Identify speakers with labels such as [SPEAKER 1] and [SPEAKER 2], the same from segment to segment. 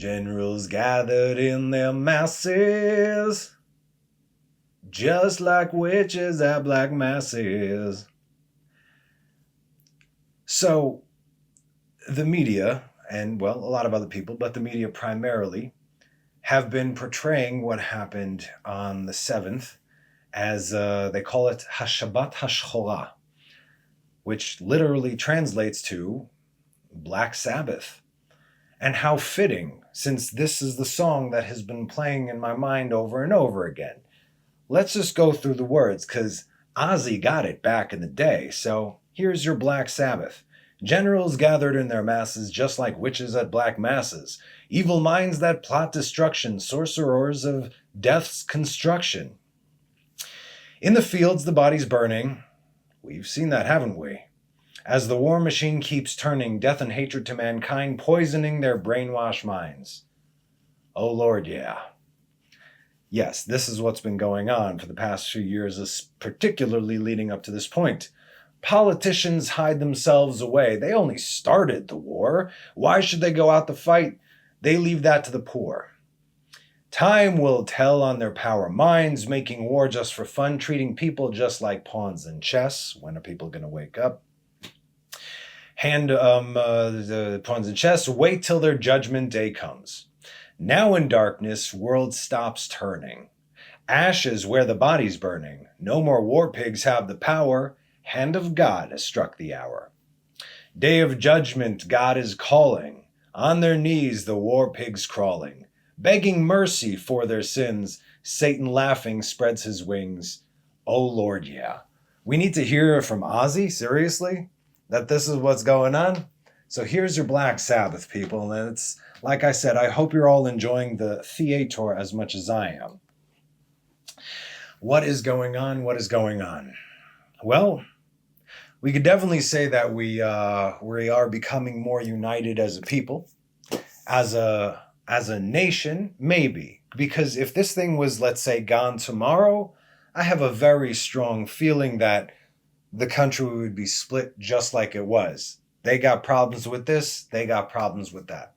[SPEAKER 1] Generals gathered in their masses, just like witches at black masses. So the media, and well, a lot of other people, but the media primarily, have been portraying what happened on the 7th as they call it Hashabat Hashchora, which literally translates to Black Sabbath. And how fitting, since this is the song that has been playing in my mind over and over again. Let's just go through the words, because Ozzy got it back in the day. So here's your Black Sabbath. Generals gathered in their masses just like witches at black masses. Evil minds that plot destruction, sorcerers of death's construction. In the fields, the bodies burning. We've seen that, haven't we? As the war machine keeps turning, death and hatred to mankind, poisoning their brainwashed minds. Oh Lord, yeah. Yes, this is what's been going on for the past few years, particularly leading up to this point. Politicians hide themselves away. They only started the war. Why should they go out to fight? They leave that to the poor. Time will tell on their power minds, making war just for fun, treating people just like pawns in chess. When are people going to wake up? The pawns in chess, wait till their judgment day comes. Now in darkness, world stops turning. Ashes where the body's burning. No more war pigs have the power. Hand of God has struck the hour. Day of judgment, God is calling. On their knees, the war pigs crawling. Begging mercy for their sins. Satan laughing spreads his wings. Oh Lord, yeah. We need to hear from Ozzy, seriously? That this is what's going on? So here's your Black Sabbath, people. And it's, like I said, I hope you're all enjoying the theater as much as I am. What is going on? What is going on? Well, we could definitely say that we are becoming more united as a people. As a nation, maybe. Because if this thing was, let's say, gone tomorrow, I have a very strong feeling that the country would be split just like it was. They got problems with this, they got problems with that.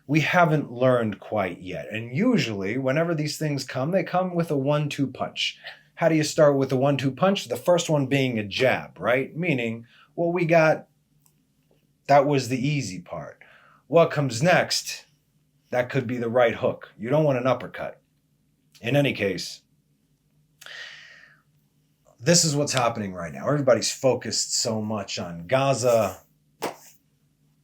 [SPEAKER 1] We haven't learned quite yet. And usually, whenever these things come, they come with a 1-2 punch. How do you start with a 1-2 punch? The first one being a jab, right? Meaning, what we got, that was the easy part. What comes next, that could be the right hook. You don't want an uppercut. In any case, this is what's happening right now. Everybody's focused so much on Gaza.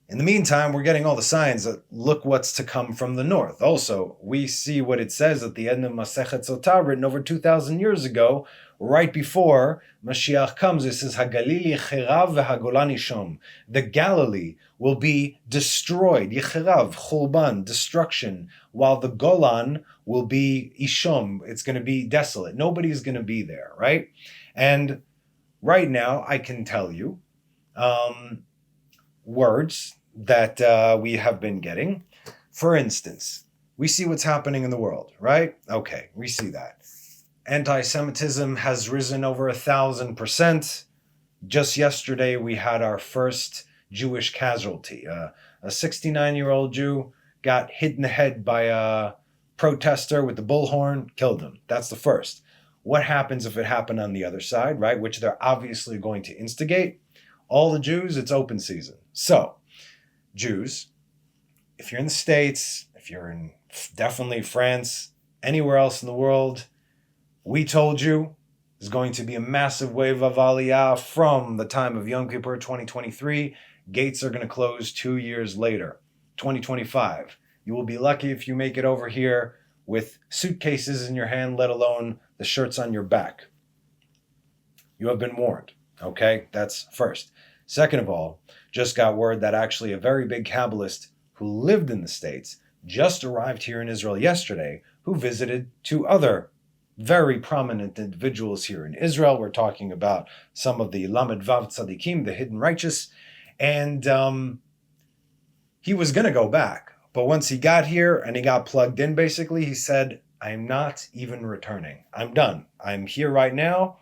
[SPEAKER 1] In the meantime, we're getting all the signs that look what's to come from the north. Also, we see what it says at the end of Masechet Sotah, written over 2,000 years ago, right before Mashiach comes. It says, HaGalil Yecherav v'HaGolan Yishom. The Galilee will be destroyed. Yecherav, Chulban, destruction. While the Golan will be Ishom. It's going to be desolate. Nobody's going to be there, right? And right now, I can tell you words that we have been getting. For instance, we see what's happening in the world, right? Okay, we see that. Anti-Semitism has risen over 1,000%. Just yesterday, we had our first Jewish casualty. A 69-year-old Jew got hit in the head by a protester with the bullhorn, killed him. That's the first. What happens if it happened on the other side, right? Which they're obviously going to instigate. All the Jews, it's open season. So, Jews, if you're in the States, if you're in definitely France, anywhere else in the world, we told you there's going to be a massive wave of Aliyah from the time of Yom Kippur 2023. Gates are going to close 2 years later, 2025. You will be lucky if you make it over here with suitcases in your hand, let alone the shirts on your back. You have been warned, okay? That's first. Second of all, just got word that actually a very big Kabbalist who lived in the States just arrived here in Israel yesterday, who visited 2 other very prominent individuals here in Israel. We're talking about some of the Lamed Vav Tzadikim, the hidden righteous, and he was going to go back. But once he got here and he got plugged in, basically, he said, I'm not even returning. I'm done. I'm here right now.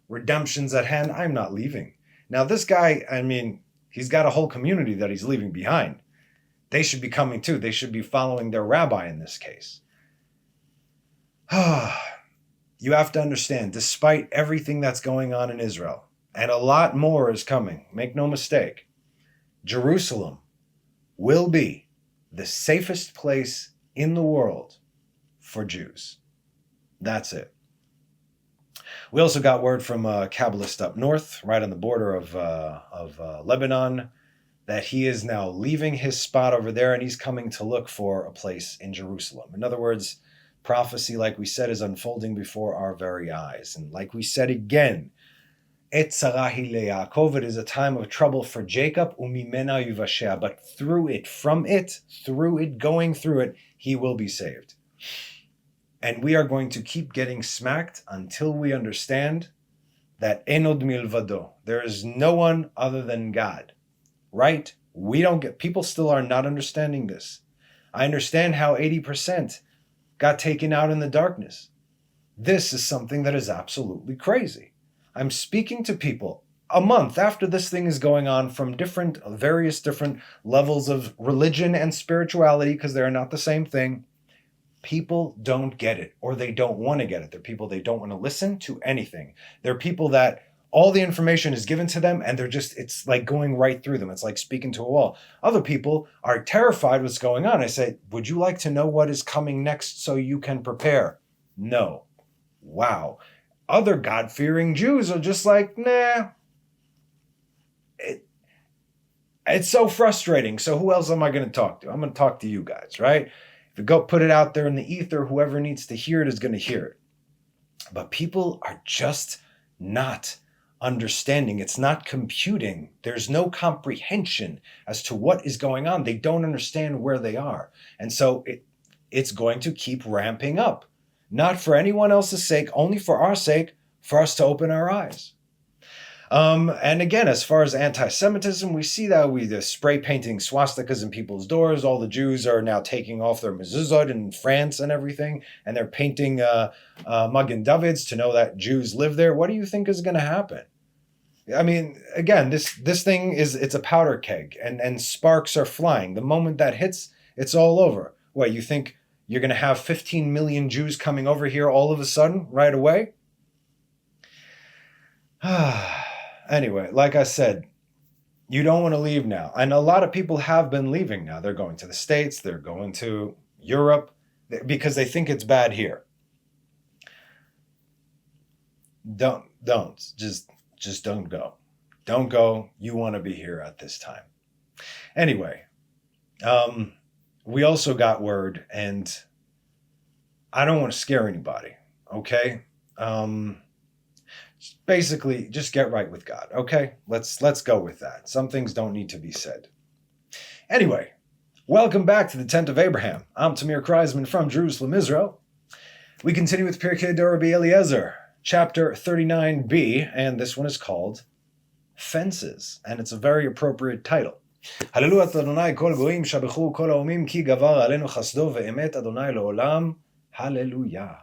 [SPEAKER 1] Redemption's at hand. I'm not leaving. Now, this guy, I mean, he's got a whole community that he's leaving behind. They should be coming too. They should be following their rabbi in this case. You have to understand, despite everything that's going on in Israel, and a lot more is coming, make no mistake, Jerusalem will be the safest place in the world for Jews. That's it. We also got word from a Kabbalist up north, right on the border of Lebanon, that he is now leaving his spot over there and he's coming to look for a place in Jerusalem. In other words, prophecy, like we said, is unfolding before our very eyes. And like we said again, Et tzarahi leYaakov, it is a time of trouble for Jacob, umimena yuvashea, but through it, going through it, he will be saved. And we are going to keep getting smacked until we understand that enod milvado, there is no one other than God, right? People still are not understanding this. I understand how 80% got taken out in the darkness. This is something that is absolutely crazy. I'm speaking to people a month after this thing is going on from various different levels of religion and spirituality, because they're not the same thing. People don't get it, or they don't want to get it. They're people, they don't want to listen to anything. They're people that all the information is given to them and it's like going right through them. It's like speaking to a wall. Other people are terrified what's going on. I say, would you like to know what is coming next so you can prepare? No. Wow. Other God-fearing Jews are just like, nah. It's so frustrating. So who else am I going to talk to? I'm going to talk to you guys, right? If you go put it out there in the ether, whoever needs to hear it is going to hear it. But people are just not understanding. It's not computing. There's no comprehension as to what is going on. They don't understand where they are. And so it's going to keep ramping up. Not for anyone else's sake, only for our sake, for us to open our eyes. And again, as far as anti-Semitism, we see that they're spray painting swastikas in people's doors. All the Jews are now taking off their mezuzot in France and everything, and they're painting Magen Davids to know that Jews live there. What do you think is going to happen? I mean, again, this thing it's a powder keg, and sparks are flying. The moment that hits, it's all over. What, you think you're going to have 15 million Jews coming over here all of a sudden, right away? Anyway, like I said, you don't want to leave now. And a lot of people have been leaving now. They're going to the States, they're going to Europe, because they think it's bad here. Don't. Just don't go. Don't go. You want to be here at this time. Anyway, we also got word, and I don't want to scare anybody, okay? Basically, just get right with God, okay? Let's go with that. Some things don't need to be said. Anyway, welcome back to the Tent of Abraham. I'm Tamir Kreisman from Jerusalem, Israel. We continue with Pirkei Rabbi Eliezer, chapter 39b, and this one is called Fences, and it's a very appropriate title. Hallelu at Adonai kol goyim shabechu kol haomim ki gavar alenu chasdo ve'emet Adonai le'olam. Hallelujah.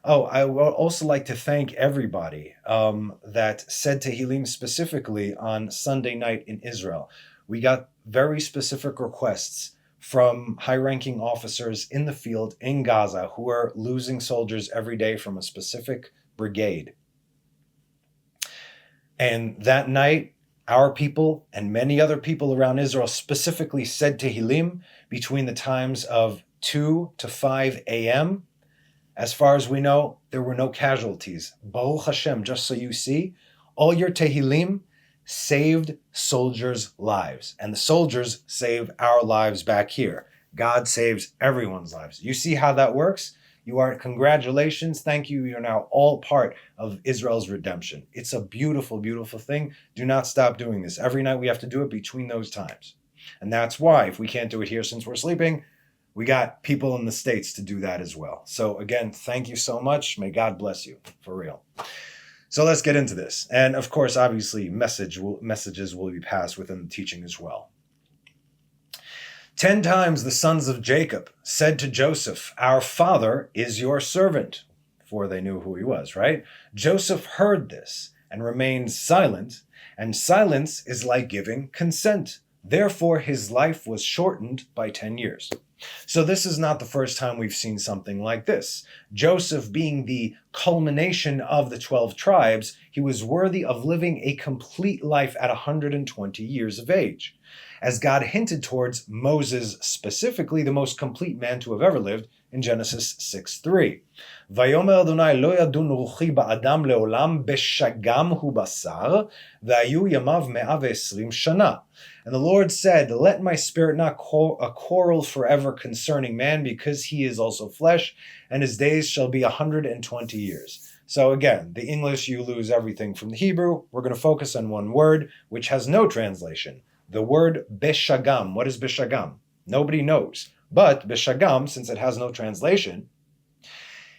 [SPEAKER 1] Oh, I would also like to thank everybody that said Tehillim specifically on Sunday night in Israel. We got very specific requests from high-ranking officers in the field in Gaza who are losing soldiers every day from a specific brigade. And that night, our people and many other people around Israel specifically said Tehillim between the times of 2 to 5 a.m. As far as we know, there were no casualties. Baruch Hashem, just so you see, all your Tehillim saved soldiers' lives. And the soldiers save our lives back here. God saves everyone's lives. You see how that works? Congratulations, thank you. You're now all part of Israel's redemption. It's a beautiful, beautiful thing. Do not stop doing this. Every night we have to do it between those times. And that's why, if we can't do it here since we're sleeping, we got people in the States to do that as well. So again, thank you so much. May God bless you, for real. So let's get into this. And of course, obviously, messages will be passed within the teaching as well. 10 times the sons of Jacob said to Joseph, "Our father is your servant," before they knew who he was, right? Joseph heard this and remained silent, and silence is like giving consent. Therefore, his life was shortened by 10 years. So this is not the first time we've seen something like this. Joseph, being the culmination of the 12 tribes, he was worthy of living a complete life at 120 years of age. As God hinted towards Moses specifically, the most complete man to have ever lived, in Genesis 6:3. Vayomer Adonai lo yadun ruchi ba'adam leolam beshagam hu basar, v'ayu yamav 120 shana. And the Lord said, let my spirit not quarrel forever concerning man, because he is also flesh, and his days shall be 120 years. So again, the English, you lose everything from the Hebrew. We're going to focus on one word, which has no translation. The word beshagam. What is beshagam? Nobody knows. But beshagam, since it has no translation,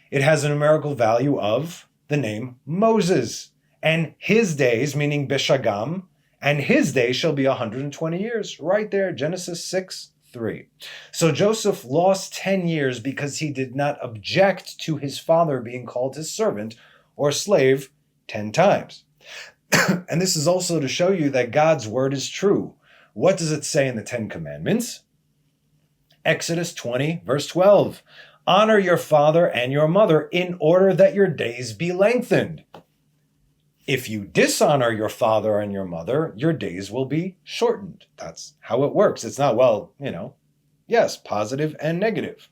[SPEAKER 1] it has a numerical value of the name Moses. And his days, meaning beshagam, and his days shall be 120 years. Right there, Genesis 6:3. So Joseph lost 10 years because he did not object to his father being called his servant or slave 10 times. And this is also to show you that God's word is true. What does it say in the 10 Commandments? Exodus 20, verse 12. Honor your father and your mother in order that your days be lengthened. If you dishonor your father and your mother, your days will be shortened. That's how it works. It's not, yes, positive and negative.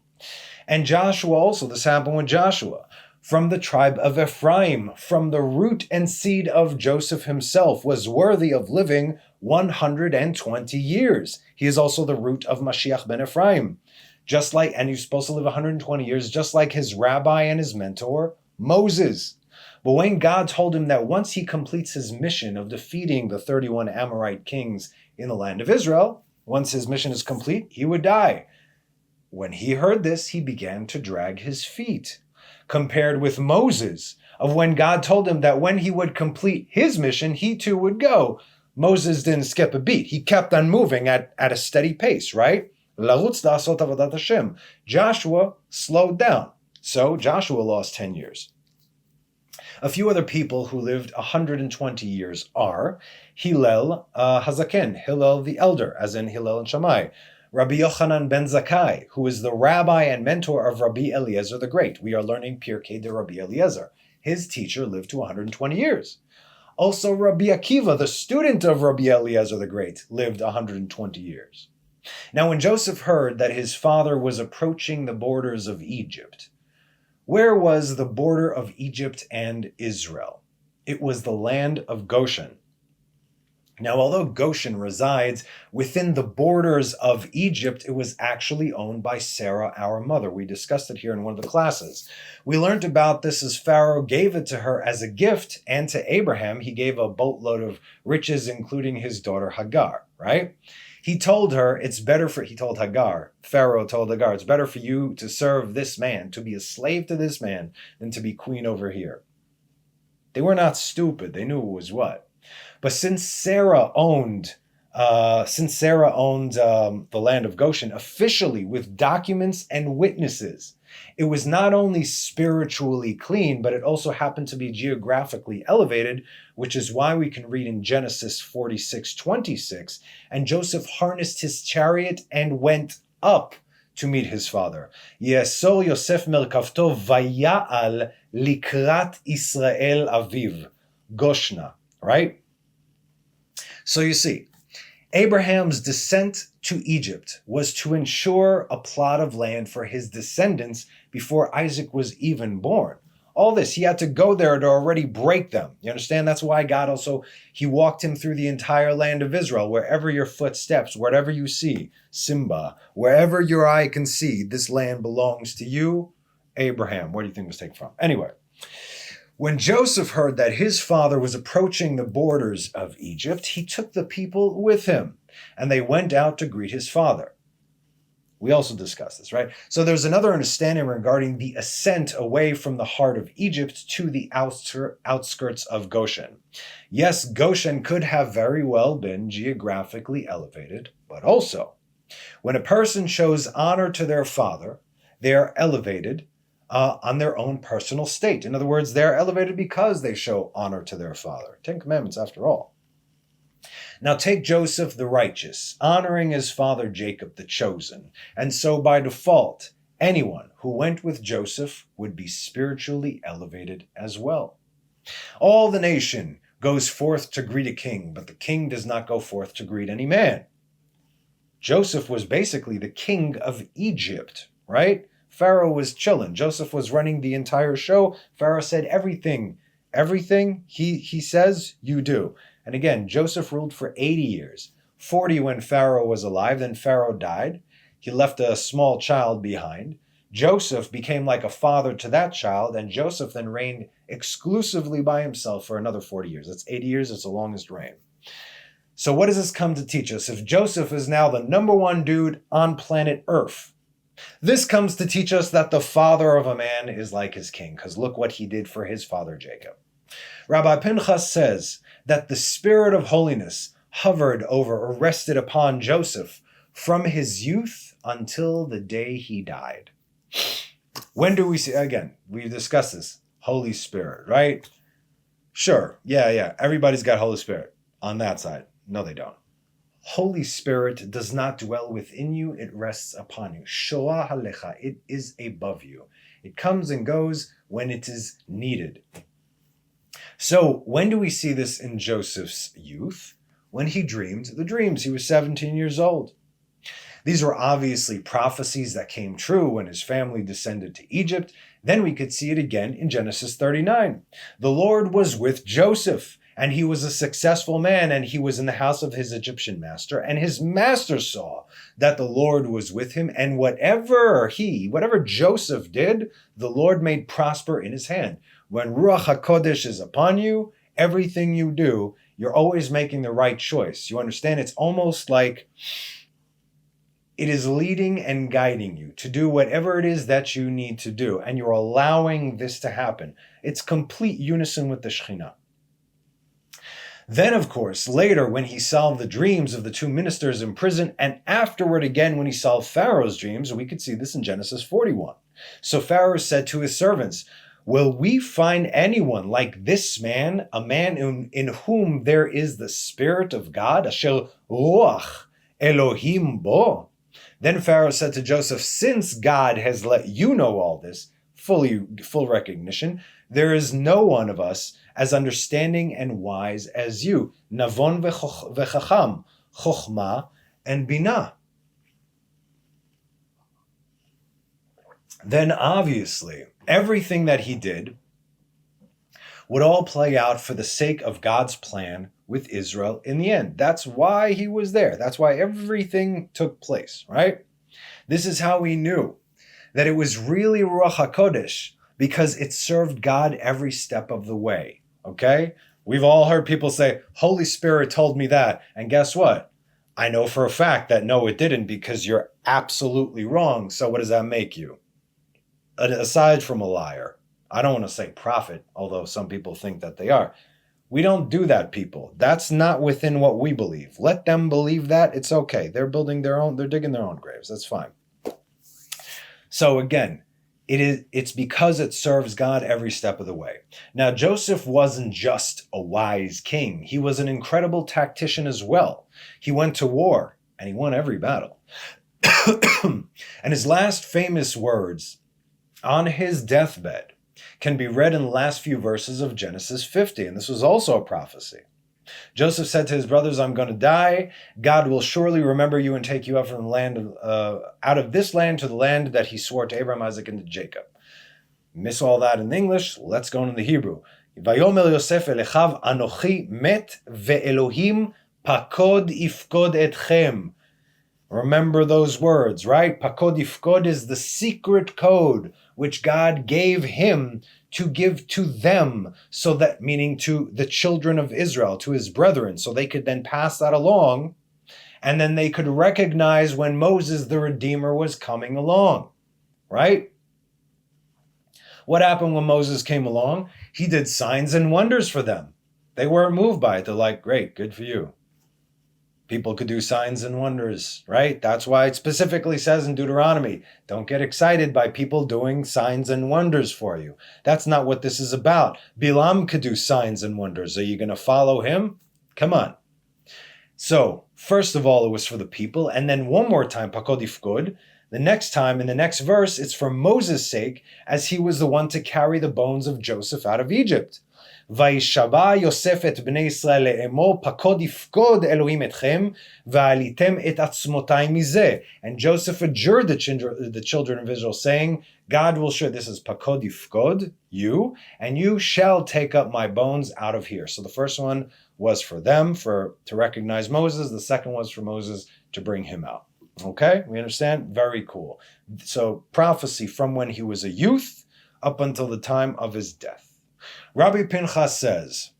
[SPEAKER 1] And Joshua also, this happened with Joshua. From the tribe of Ephraim, from the root and seed of Joseph himself, was worthy of living 120 years. He is also the root of Mashiach ben Ephraim. And he's supposed to live 120 years, just like his rabbi and his mentor, Moses. But when God told him that once he completes his mission of defeating the 31 Amorite kings in the land of Israel, once his mission is complete, he would die. When he heard this, he began to drag his feet. Compared with Moses, of when God told him that when he would complete his mission, he too would go. Moses didn't skip a beat. He kept on moving at a steady pace, right? Joshua slowed down. So Joshua lost 10 years. A few other people who lived 120 years are Hillel Hazaken, Hillel the elder, as in Hillel and Shammai. Rabbi Yochanan ben Zakkai, who is the rabbi and mentor of Rabbi Eliezer the Great. We are learning Pirkei de Rabbi Eliezer. His teacher lived to 120 years. Also, Rabbi Akiva, the student of Rabbi Eliezer the Great, lived 120 years. Now, when Joseph heard that his father was approaching the borders of Egypt, where was the border of Egypt and Israel? It was the land of Goshen. Now, although Goshen resides within the borders of Egypt, it was actually owned by Sarah, our mother. We discussed it here in one of the classes. We learned about this as Pharaoh gave it to her as a gift, and to Abraham, he gave a boatload of riches, including his daughter Hagar, right? He told Hagar, Pharaoh told Hagar, it's better for you to serve this man, to be a slave to this man, than to be queen over here. They were not stupid. They knew it was what. But since Sarah owned the land of Goshen officially with documents and witnesses, it was not only spiritually clean, but it also happened to be geographically elevated, which is why we can read in Genesis 46:26, and Joseph harnessed his chariot and went up to meet his father. Yesor Yosef merkavto vaya'al likrat Israel aviv, Goshna, right? So you see, Abraham's descent to Egypt was to ensure a plot of land for his descendants before Isaac was even born. All this, he had to go there to already break them. You understand? That's why God also, he walked him through the entire land of Israel. Wherever your foot steps, whatever you see, Simba, wherever your eye can see, this land belongs to you, Abraham. Where do you think it was taken from? Anyway, when Joseph heard that his father was approaching the borders of Egypt, he took the people with him, and they went out to greet his father. We also discussed this, right? So there's another understanding regarding the ascent away from the heart of Egypt to the outskirts of Goshen. Yes, Goshen could have very well been geographically elevated, but also, when a person shows honor to their father, they are elevated on their own personal state. In other words, they're elevated because they show honor to their father. 10 Commandments, after all. Now take Joseph the righteous, honoring his father Jacob the chosen, and so by default, anyone who went with Joseph would be spiritually elevated as well. All the nation goes forth to greet a king, but the king does not go forth to greet any man. Joseph was basically the king of Egypt, right? Pharaoh was chilling. Joseph was running the entire show. Pharaoh said everything he says, you do. And again, Joseph ruled for 80 years, 40 when Pharaoh was alive, then Pharaoh died. He left a small child behind. Joseph became like a father to that child, and Joseph then reigned exclusively by himself for another 40 years. That's 80 years, it's the longest reign. So what does this come to teach us? If Joseph is now the number one dude on planet Earth, this comes to teach us that the father of a man is like his king, because look what he did for his father Jacob. Rabbi Pinchas says that the spirit of holiness hovered over or rested upon Joseph from his youth until the day he died. When do we see, again, we discussed this, Holy Spirit, right? Sure, yeah, everybody's got Holy Spirit on that side. No, they don't. Holy Spirit does not dwell within you, it rests upon you. Shoah halecha, it is above you. It comes and goes when it is needed. So when do we see this in Joseph's youth? When he dreamed the dreams. He was 17 years old. These were obviously prophecies that came true when his family descended to Egypt. Then we could see it again in Genesis 39. The Lord was with Joseph, and he was a successful man, and he was in the house of his Egyptian master, and his master saw that the Lord was with him, and whatever Joseph did, the Lord made prosper in his hand. When Ruach HaKodesh is upon you, everything you do, you're always making the right choice. You understand? It's almost like it is leading and guiding you to do whatever it is that you need to do, and you're allowing this to happen. It's complete unison with the Shekhinah. Then, of course, later when he solved the dreams of the two ministers in prison, and afterward again when he solved Pharaoh's dreams, we could see this in Genesis 41. So Pharaoh said to his servants, "Will we find anyone like this man, a man in whom there is the Spirit of God, asher ruach Elohim bo?" Then Pharaoh said to Joseph, "Since God has let you know all this," full recognition, "there is no one of us as understanding and wise as you. Navon v'chacham, chokhmah and binah." Then obviously, everything that he did would all play out for the sake of God's plan with Israel in the end. That's why he was there. That's why everything took place, right? This is how we knew that it was really Ruach HaKodesh, because it served God every step of the way, okay? We've all heard people say, Holy Spirit told me that, and guess what? I know for a fact that no, it didn't, because you're absolutely wrong. So what does that make you? Aside from a liar. I don't want to say prophet, although some people think that they are. We don't do that, people. That's not within what we believe. Let them believe that. It's okay. They're digging their own graves. That's fine. So again, it's because it serves God every step of the way. Now, Joseph wasn't just a wise king. He was an incredible tactician as well. He went to war and he won every battle. And his last famous words on his deathbed can be read in the last few verses of Genesis 50, and this was also a prophecy. Joseph said to his brothers, "I'm going to die. God will surely remember you and take you out from the land out of this land to the land that he swore to Abraham, Isaac, and to Jacob." Miss all that in English. Let's go into the Hebrew. Vayomer Yosef elechav anochi met ve'elohim pakod ifkod etchem. Remember those words, right? Pakod ifkod is the secret code which God gave him to give to them, so that, meaning to the children of Israel, to his brethren, so they could then pass that along, and then they could recognize when Moses, the Redeemer, was coming along, right? What happened when Moses came along? He did signs and wonders for them. They weren't moved by it. They're like, great, good for you. People could do signs and wonders, right? That's why it specifically says in Deuteronomy, don't get excited by people doing signs and wonders for you. That's not what this is about. Bilam could do signs and wonders. Are you going to follow him? Come on. So, first of all, it was for the people, and then one more time, pakod ifkod. The next time, in the next verse, it's for Moses' sake, as he was the one to carry the bones of Joseph out of Egypt. Vayishaba Yosef et bnei Yisrael le'emor, pakod ifkod Elohim etchem, va'alitem et atzmotai mizeh. And Joseph adjured the children of Israel, saying, God will sure, this is pakod ifkod, you, and you shall take up my bones out of here. So the first one was for them, to recognize Moses. The second was for Moses to bring him out. Okay, we understand? Very cool. So prophecy from when he was a youth up until the time of his death. Rabbi Pinchas says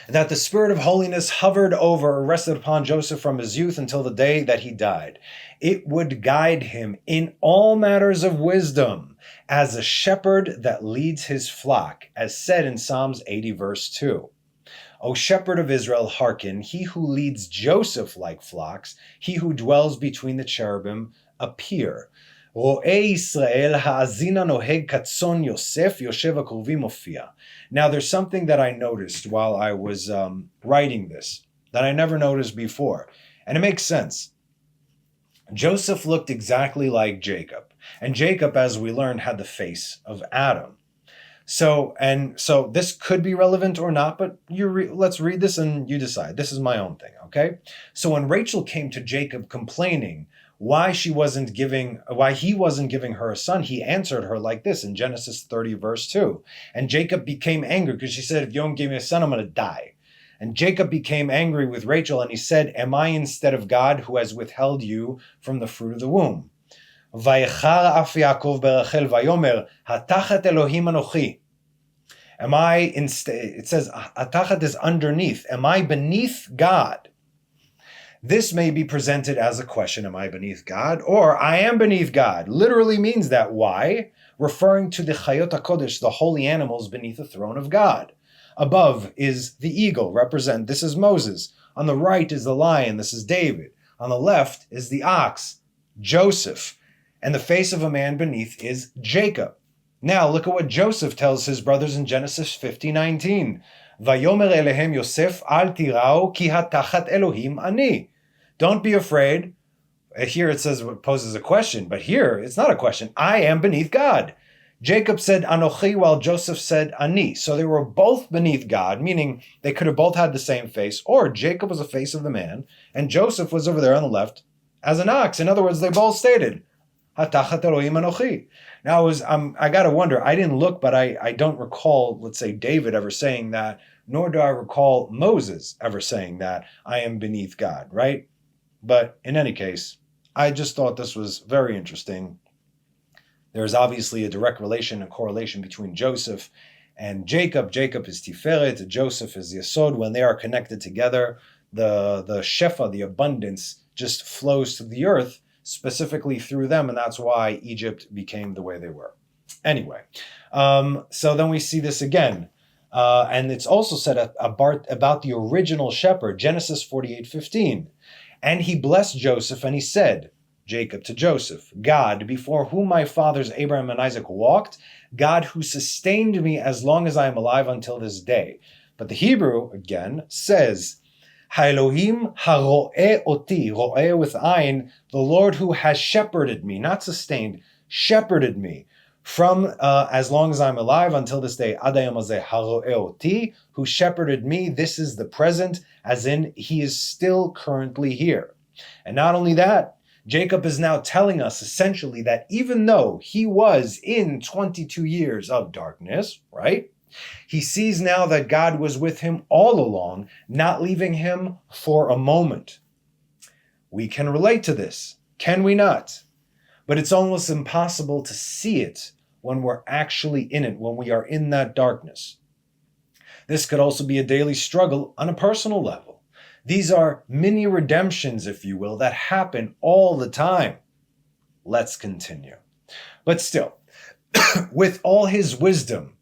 [SPEAKER 1] that the spirit of holiness hovered over or rested upon Joseph from his youth until the day that he died. It would guide him in all matters of wisdom as a shepherd that leads his flock, as said in Psalms 80 verse 2. O shepherd of Israel, hearken, he who leads Joseph like flocks, he who dwells between the cherubim, appear. Ro'ei Yisrael ha'azina noheg katzon Yosef yoshev akruvi mofia. Now there's something that I noticed while I was writing this that I never noticed before, and it makes sense. Joseph looked exactly like Jacob, and Jacob, as we learned, had the face of Adam. So this could be relevant or not, but let's read this and you decide. This is my own thing, okay? So when Rachel came to Jacob complaining why he wasn't giving her a son, he answered her like this in Genesis 30 verse 2. And Jacob became angry because she said, if you don't give me a son, I'm going to die. And Jacob became angry with Rachel and he said, am I instead of God who has withheld you from the fruit of the womb? Vayechar af Yaakov berachel vayomer hatachat Elohim anochi. Am I it says hatachat is underneath. Am I beneath God? This may be presented as a question, am I beneath God? Or I am beneath God. Literally means that. Why? Referring to the Chayot HaKodesh, the holy animals beneath the throne of God. Above is the eagle, this is Moses. On the right is the lion, this is David. On the left is the ox, Joseph. And the face of a man beneath is Jacob. Now look at what Joseph tells his brothers in Genesis 50:19. Vayomer elehem Yosef al tirao ki hatachat Elohim ani. Don't be afraid. Here it says it poses a question, but here it's not a question. I am beneath God. Jacob said Anochi while Joseph said Ani. So they were both beneath God, meaning they could have both had the same face, or Jacob was the face of the man, and Joseph was over there on the left as an ox. In other words, they both stated Hatachat Elohim Anochi. Now I gotta wonder, I didn't look, but I don't recall, let's say, David ever saying that, nor do I recall Moses ever saying that, I am beneath God, right? But in any case, I just thought this was very interesting. There's obviously a direct relation, a correlation between Joseph and Jacob. Jacob is Tiferet, Joseph is Yesod. When they are connected together, the Shefa, the abundance, just flows to the earth, specifically through them, and that's why Egypt became the way they were. Anyway, so then we see this again. And it's also said about the original shepherd, Genesis 48:15. And he blessed Joseph, and he said, Jacob to Joseph, God, before whom my fathers Abraham and Isaac walked, God who sustained me as long as I am alive until this day. But the Hebrew, again, says, Ha'Elohim ha'ro'eh oti, ro'eh with ayin, the Lord who has shepherded me, not sustained, shepherded me, from as long as I'm alive until this day, Adayam hazeh ha'ro'eh oti, who shepherded me, this is the present, as in he is still currently here. And not only that, Jacob is now telling us essentially that even though he was in 22 years of darkness, right? He sees now that God was with him all along, not leaving him for a moment. We can relate to this, can we not? But it's almost impossible to see it when we're actually in it, when we are in that darkness. This could also be a daily struggle on a personal level. These are mini redemptions, if you will, that happen all the time. Let's continue. But still, with all his wisdom,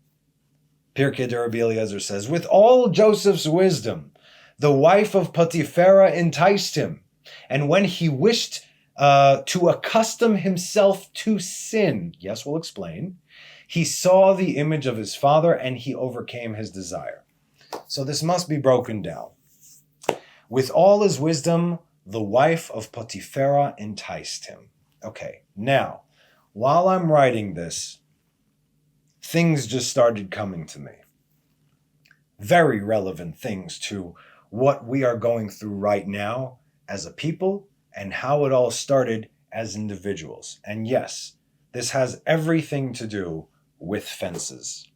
[SPEAKER 1] Pirkei de Rabbi Eliezer says, with all Joseph's wisdom, the wife of Potiphera enticed him. And when he wished to accustom himself to sin, yes, we'll explain, he saw the image of his father and he overcame his desire. So this must be broken down. With all his wisdom, the wife of Potipharah enticed him. Okay, now, while I'm writing this, things just started coming to me. Very relevant things to what we are going through right now as a people and how it all started as individuals. And yes, this has everything to do with fences.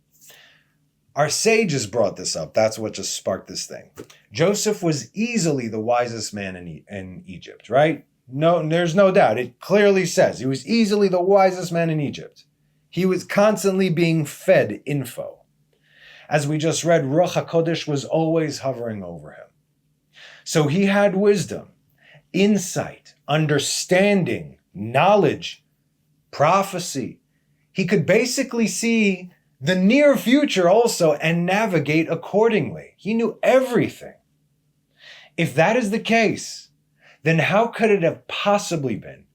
[SPEAKER 1] Our sages brought this up. That's what just sparked this thing. Joseph was easily the wisest man in Egypt, right? No, there's no doubt. It clearly says he was easily the wisest man in Egypt. He was constantly being fed info. As we just read, Ruach HaKodesh was always hovering over him. So he had wisdom, insight, understanding, knowledge, prophecy. He could basically see the near future also and navigate accordingly. He knew everything. If that is the case, then how could it have possibly been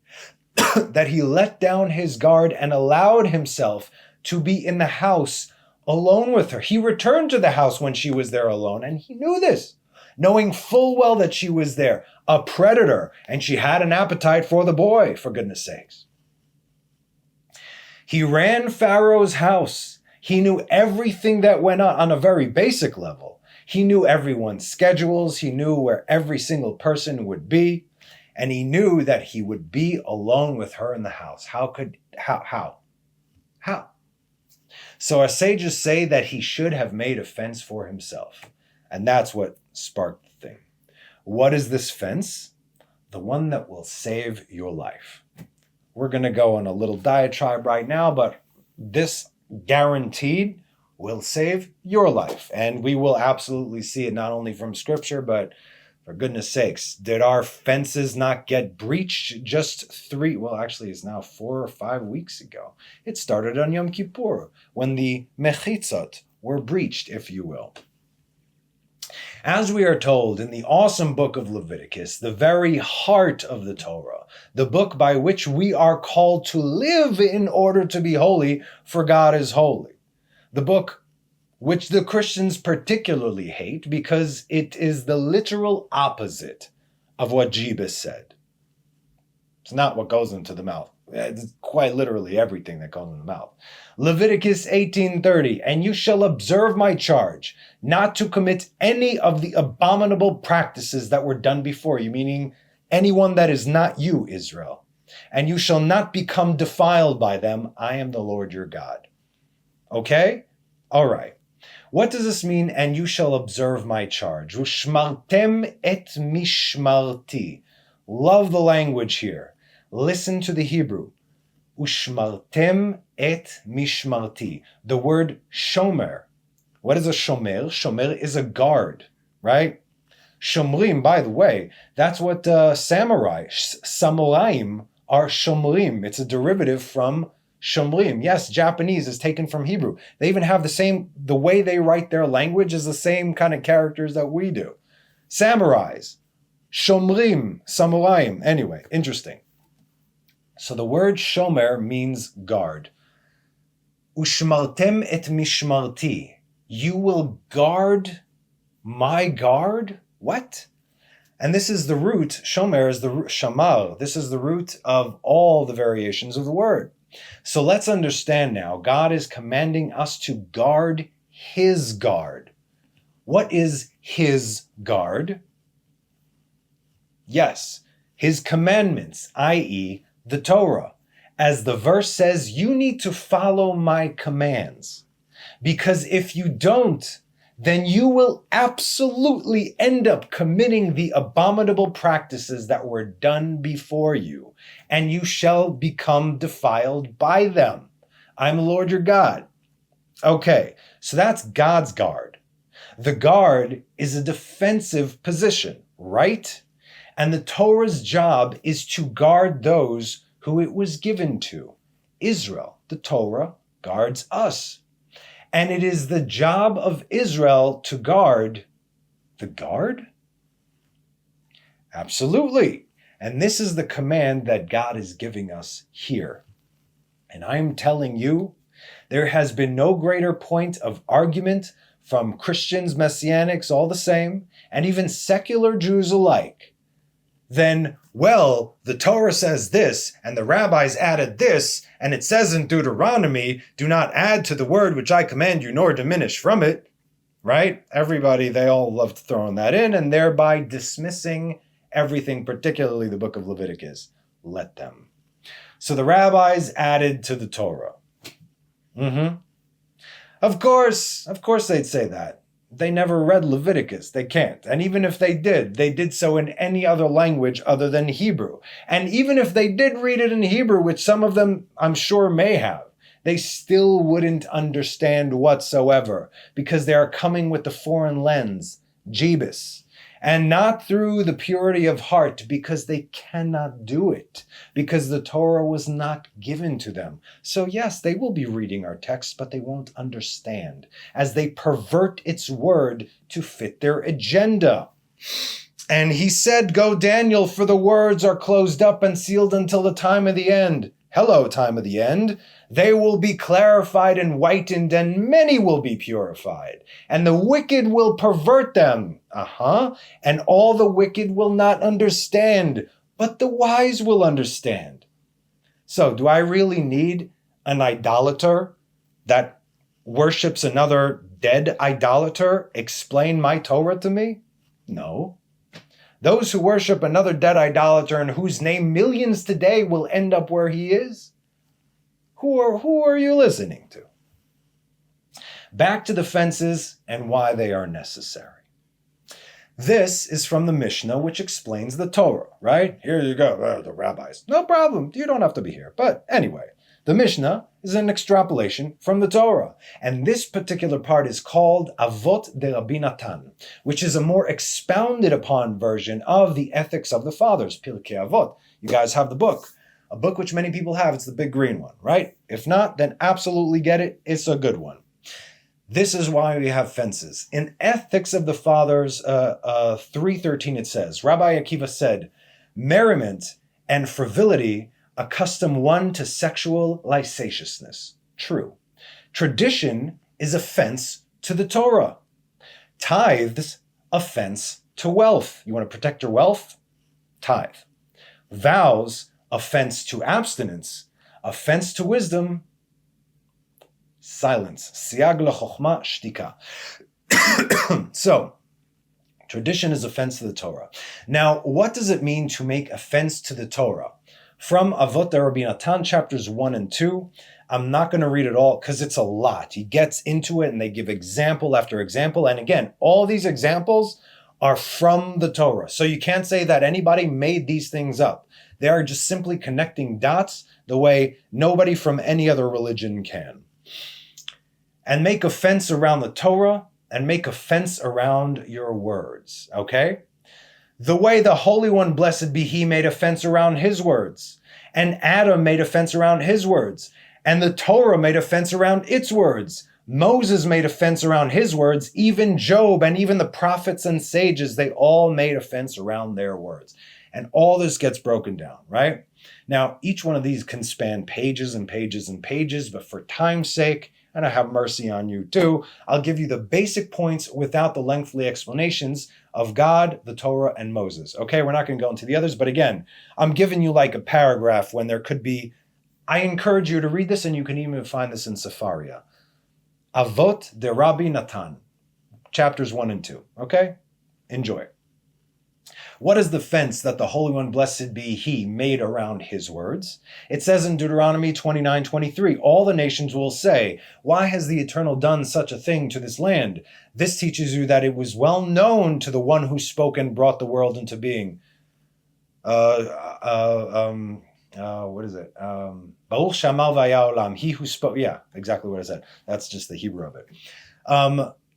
[SPEAKER 1] that he let down his guard and allowed himself to be in the house alone with her? He returned to the house when she was there alone, and he knew this, knowing full well that she was there, a predator, and she had an appetite for the boy, for goodness sakes. He ran Pharaoh's house. He knew everything that went on a very basic level. He knew everyone's schedules. He knew where every single person would be. And he knew that he would be alone with her in the house. How? So our sages say that he should have made a fence for himself. And that's what sparked the thing. What is this fence? The one that will save your life. We're going to go on a little diatribe right now, but this guaranteed will save your life. And we will absolutely see it not only from scripture, but for goodness sakes, did our fences not get breached just it's now 4 or 5 weeks ago. It started on Yom Kippur when the mechitzot were breached, if you will. As we are told in the awesome book of Leviticus, the very heart of the Torah, the book by which we are called to live in order to be holy, for God is holy. The book which the Christians particularly hate because it is the literal opposite of what Jebus said. It's not what goes into the mouth. It's quite literally everything that goes in the mouth. Leviticus 18:30, and you shall observe my charge, not to commit any of the abominable practices that were done before you, meaning anyone that is not you, Israel. And you shall not become defiled by them. I am the Lord your God. Okay? All right. What does this mean? And you shall observe my charge. Ushmartem et mishmarti. Love the language here. Listen to the Hebrew. Ushmartem et mishmarti. The word shomer. What is a shomer? Shomer is a guard, right? Shomrim, by the way, that's what samurais are shomrim. It's a derivative from shomrim. Yes, Japanese is taken from Hebrew. They even have the way they write their language is the same kind of characters that we do. Samurais, shomrim, samuraim. Anyway, interesting. So the word shomer means guard. Ushmartem et mishmarti. You will guard my guard? What? And this is the root, shomer is the root, shamar. This is the root of all the variations of the word. So let's understand now, God is commanding us to guard his guard. What is his guard? Yes, his commandments, i.e., the Torah. As the verse says, you need to follow my commands. Because if you don't, then you will absolutely end up committing the abominable practices that were done before you, and you shall become defiled by them. I'm the Lord your God. Okay, so that's God's guard. The guard is a defensive position, right? And the Torah's job is to guard those who it was given to. Israel, the Torah, guards us. And it is the job of Israel to guard the guard? Absolutely. And this is the command that God is giving us here. And I'm telling you, there has been no greater point of argument from Christians, Messianics, all the same, and even secular Jews alike, then, well, the Torah says this, and the rabbis added this, and it says in Deuteronomy, do not add to the word which I command you, nor diminish from it, right? Everybody, they all loved throwing that in, and thereby dismissing everything, particularly the book of Leviticus. Let them. So the rabbis added to the Torah. Of course they'd say that. They never read Leviticus. They can't. And even if they did so in any other language other than Hebrew. And even if they did read it in Hebrew, which some of them I'm sure may have, they still wouldn't understand whatsoever because they are coming with the foreign lens, Jebus, and not through the purity of heart because they cannot do it, because the Torah was not given to them. So yes, they will be reading our text, but they won't understand as they pervert its word to fit their agenda. And he said, go Daniel, for the words are closed up and sealed until the time of the end. Hello, time of the end. They will be clarified and whitened, and many will be purified. And the wicked will pervert them. And all the wicked will not understand, but the wise will understand. So, do I really need an idolater that worships another dead idolater explain my Torah to me? No. Those who worship another dead idolater and whose name millions today will end up where he is? Who are you listening to? Back to the fences and why they are necessary. This is from the Mishnah, which explains the Torah, right? Here you go, the rabbis. No problem, you don't have to be here. But anyway, the Mishnah is an extrapolation from the Torah. And this particular part is called Avot de Rabbi Natan, which is a more expounded upon version of the Ethics of the Fathers, Pirkei Avot. You guys have the book. A book which many people have. It's the big green one, right? If not, then absolutely get it. It's a good one. This is why we have fences. In Ethics of the Fathers 3:13 it says, Rabbi Akiva said, merriment and frivolity accustom one to sexual licentiousness. True. Tradition is a fence to the Torah. Tithes, a fence to wealth. You want to protect your wealth? Tithe. Vows, offense to abstinence, offense to wisdom, silence. Siag lechochma shtika. So, tradition is offense to the Torah. Now, what does it mean to make offense to the Torah? From Avot de Rabbi Natan, chapters 1 and 2, I'm not going to read it all because it's a lot. He gets into it and they give example after example. And again, all these examples are from the Torah. So you can't say that anybody made these things up. They are just simply connecting dots the way nobody from any other religion can. And make a fence around the Torah and make a fence around your words, okay? The way the Holy One, blessed be He, made a fence around His words. And Adam made a fence around his words. And the Torah made a fence around its words. Moses made a fence around his words. Even Job and even the prophets and sages, they all made a fence around their words. And all this gets broken down, right? Now, each one of these can span pages and pages and pages, but for time's sake, and I have mercy on you too, I'll give you the basic points without the lengthy explanations of God, the Torah, and Moses. Okay, we're not going to go into the others, but again, I'm giving you like a paragraph when there could be, I encourage you to read this, and you can even find this in Sefaria. Avot de Rabbi Natan, chapters 1 and 2. Okay? Enjoy. What is the fence that the Holy One, blessed be He, made around His words? It says in Deuteronomy 29:23, all the nations will say, why has the Eternal done such a thing to this land? This teaches you that it was well known to the one who spoke and brought the world into being. What is it? Baruch Shamal Vaya Olam, He who spoke. Yeah, exactly what I said. That's just the Hebrew of it.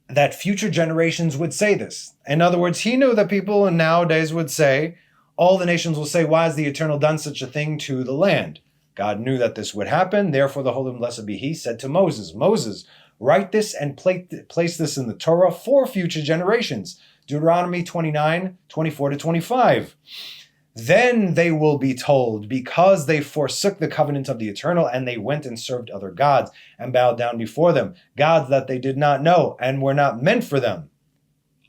[SPEAKER 1] That future generations would say this. In other words, He knew that people nowadays would say, all the nations will say, why has the Eternal done such a thing to the land? God knew that this would happen. Therefore, the Holy and Blessed be He said to Moses, Moses, write this and place this in the Torah for future generations. Deuteronomy 29:24-25. Then they will be told, because they forsook the covenant of the eternal, and they went and served other gods and bowed down before them, gods that they did not know and were not meant for them.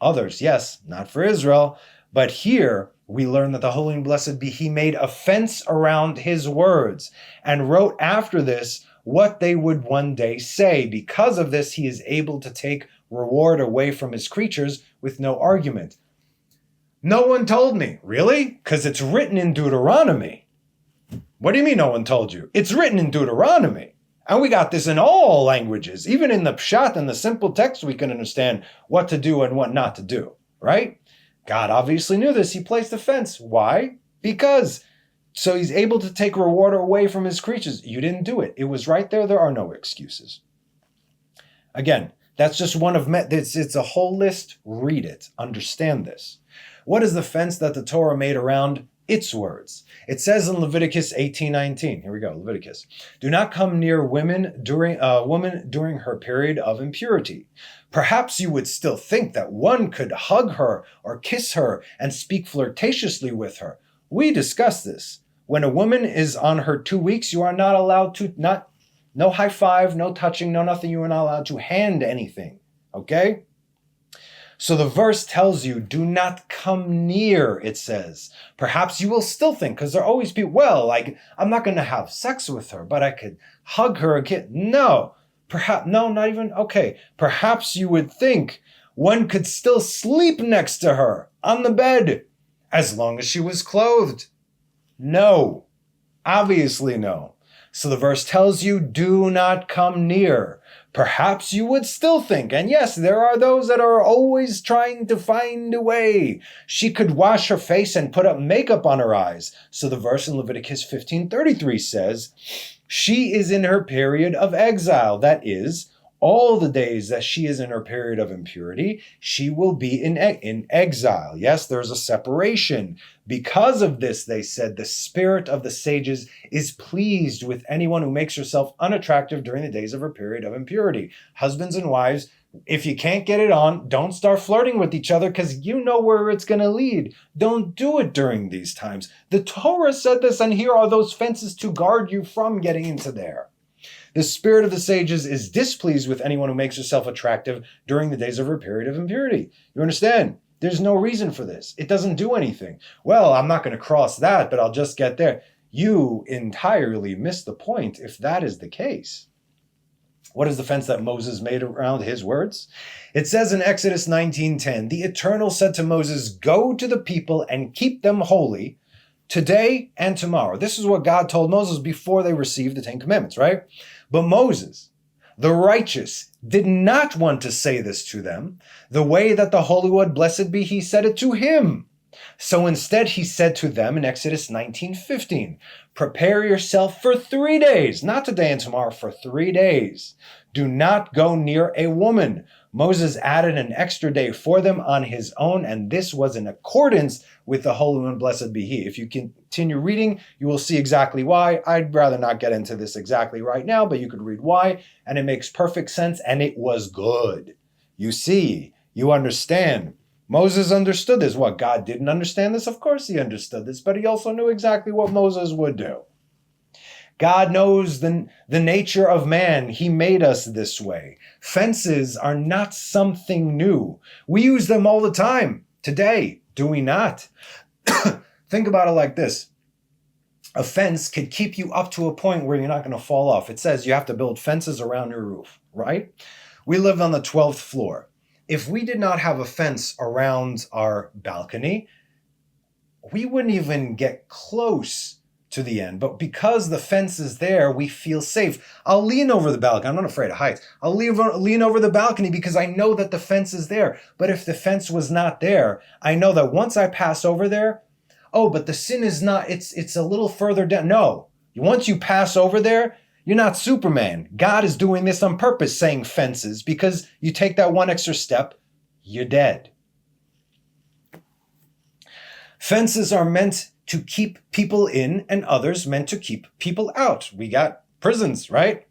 [SPEAKER 1] Others, yes, not for Israel. But here we learn that the Holy and Blessed be He made a fence around His words and wrote after this what they would one day say. Because of this, He is able to take reward away from His creatures with no argument. No one told me. Really? Because it's written in Deuteronomy. What do you mean no one told you? It's written in Deuteronomy. And we got this in all languages. Even in the Pshat and the simple text, we can understand what to do and what not to do. Right? God obviously knew this. He placed a fence. Why? Because. So He's able to take reward away from His creatures. You didn't do it. It was right there. There are no excuses. Again, that's just one of... It's a whole list. Read it. Understand this. What is the fence that the Torah made around its words? It says in Leviticus 18:19. Here we go, Leviticus. Do not come near women during her period of impurity. Perhaps you would still think that one could hug her or kiss her and speak flirtatiously with her. We discussed this. When a woman is on her 2 weeks, you are not allowed to, no high five, no touching, no nothing. You are not allowed to hand anything. Okay? So the verse tells you, do not come near, it says. Perhaps you will still think, because there are always people, well, like, I'm not going to have sex with her, but I could hug her a kid. No, perhaps, no, not even, okay. Perhaps you would think one could still sleep next to her on the bed, as long as she was clothed. No, obviously no. So the verse tells you, do not come near. Perhaps you would still think, and yes, there are those that are always trying to find a way. She could wash her face and put up makeup on her eyes. So the verse in Leviticus 15:33 says, she is in her period of exile. That is, all the days that she is in her period of impurity, she will be in exile. Yes, there's a separation. Because of this, they said, the spirit of the sages is pleased with anyone who makes herself unattractive during the days of her period of impurity. Husbands and wives, if you can't get it on, don't start flirting with each other, because you know where it's going to lead. Don't do it during these times. The Torah said this, and here are those fences to guard you from getting into there. The spirit of the sages is displeased with anyone who makes herself attractive during the days of her period of impurity. You understand? There's no reason for this. It doesn't do anything. Well, I'm not going to cross that, but I'll just get there. You entirely miss the point if that is the case. What is the fence that Moses made around his words? It says in Exodus 19:10, the Eternal said to Moses, go to the people and keep them holy today and tomorrow. This is what God told Moses before they received the Ten Commandments, right? But Moses, the righteous, did not want to say this to them the way that the Holy One, blessed be He, said it to him. So instead he said to them in Exodus 19:15, prepare yourself for 3 days, not today and tomorrow, for 3 days. Do not go near a woman. Moses added an extra day for them on his own, and this was in accordance with the Holy One, blessed be He. If you continue reading, you will see exactly why. I'd rather not get into this exactly right now, but you could read why, and it makes perfect sense, and it was good. You see, you understand. Moses understood this. What, God didn't understand this? Of course He understood this, but He also knew exactly what Moses would do. God knows the nature of man. He made us this way. Fences are not something new. We use them all the time today, do we not? Think about it like this. A fence could keep you up to a point where you're not going to fall off. It says you have to build fences around your roof, right? We live on the 12th floor. If we did not have a fence around our balcony, we wouldn't even get close to the end. But because the fence is there, we feel safe. I'll lean over the balcony. I'm not afraid of heights. I'll lean over the balcony because I know that the fence is there. But if the fence was not there, I know that once I pass over there, oh, but the sin is not, it's a little further down. No, once you pass over there, you're not Superman. God is doing this on purpose, saying fences, because you take that one extra step, you're dead. Fences are meant to keep people in, and others meant to keep people out. We got prisons, right?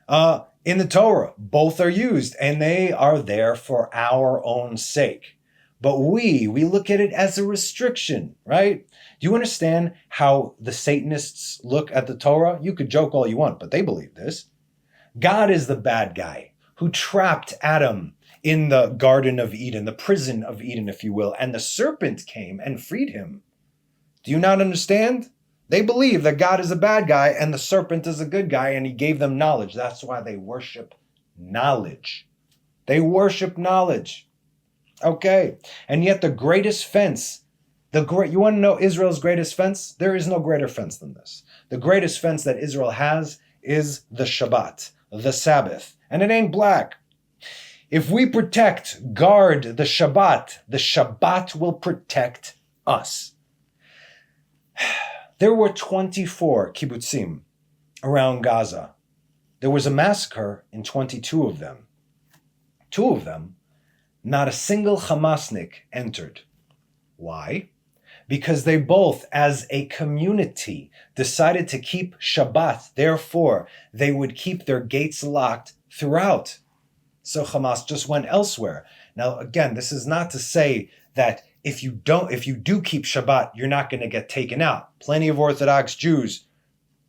[SPEAKER 1] In the Torah, both are used, and they are there for our own sake. But we look at it as a restriction, right? Do you understand how the Satanists look at the Torah? You could joke all you want, but they believe this. God is the bad guy who trapped Adam in the Garden of Eden, the prison of Eden, if you will, and the serpent came and freed him. Do you not understand? They believe that God is a bad guy and the serpent is a good guy, and he gave them knowledge. That's why they worship knowledge. They worship knowledge. Okay. And yet the greatest fence, you want to know Israel's greatest fence? There is no greater fence than this. The greatest fence that Israel has is the Shabbat, the Sabbath. And it ain't black. If we guard the Shabbat will protect us. There were 24 kibbutzim around Gaza. There was a massacre in 22 of them. 2 of them, not a single Hamasnik entered. Why? Because they both, as a community, decided to keep Shabbat. Therefore, they would keep their gates locked throughout. So Hamas just went elsewhere. Now, again, this is not to say that if you do keep Shabbat, you're not going to get taken out. Plenty of Orthodox Jews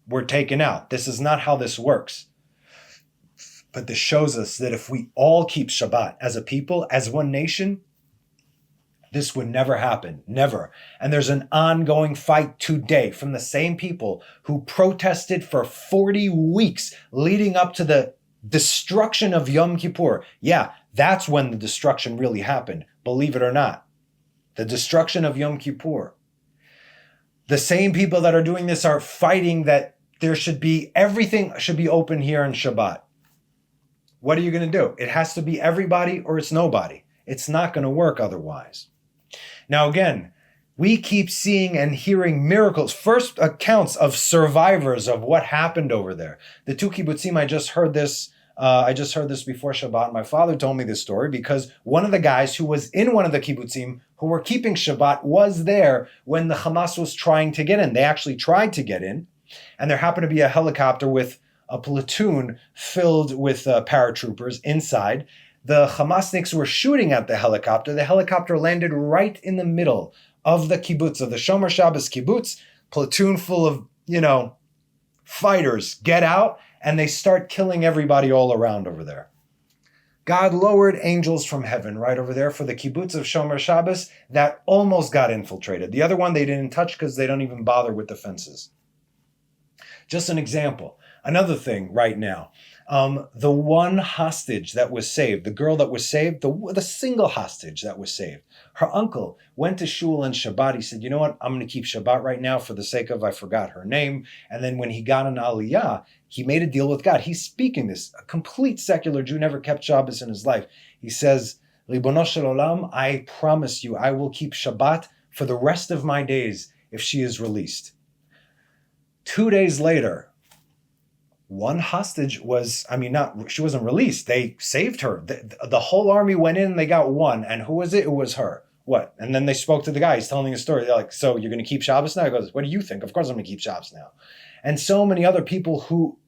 [SPEAKER 1] were taken out. This is not how this works. But this shows us that if we all keep Shabbat as a people, as one nation, this would never happen. Never. And there's an ongoing fight today from the same people who protested for 40 weeks leading up to the destruction of Yom Kippur. Yeah, that's when the destruction really happened. Believe it or not. The destruction of Yom Kippur. The same people that are doing this are fighting that everything should be open here on Shabbat. What are you going to do? It has to be everybody or it's nobody. It's not going to work otherwise. Now again, we keep seeing and hearing miracles, first accounts of survivors of what happened over there. The 2 kibbutzim, I just heard this before Shabbat. My father told me this story because one of the guys who was in one of the kibbutzim who were keeping Shabbat was there when the Hamas was trying to get in. They actually tried to get in, and there happened to be a helicopter with a platoon filled with paratroopers inside. The Hamasniks were shooting at the helicopter. The helicopter landed right in the middle of the kibbutz, of the Shomer Shabbos kibbutz, platoon full of, fighters get out, and they start killing everybody all around over there. God lowered angels from heaven right over there for the kibbutz of Shomer Shabbos that almost got infiltrated. The other one they didn't touch because they don't even bother with the fences. Just an example. Another thing right now, the one hostage that was saved, the girl that was saved, the single hostage that was saved, her uncle went to shul on Shabbat. He said, you know what, I'm going to keep Shabbat right now for the sake of, I forgot her name. And then when he got an aliyah, he made a deal with God. He's speaking this, a complete secular Jew, never kept Shabbos in his life. He says, Ribono shel olam, I promise you, I will keep Shabbat for the rest of my days if she is released. 2 days later, one hostage she wasn't released. They saved her. The whole army went in and they got one. And who was it? It was her. What? And then they spoke to the guy. He's telling a story. They're like, so you're going to keep Shabbos now? He goes, what do you think? Of course I'm going to keep Shabbos now. And so many other people who,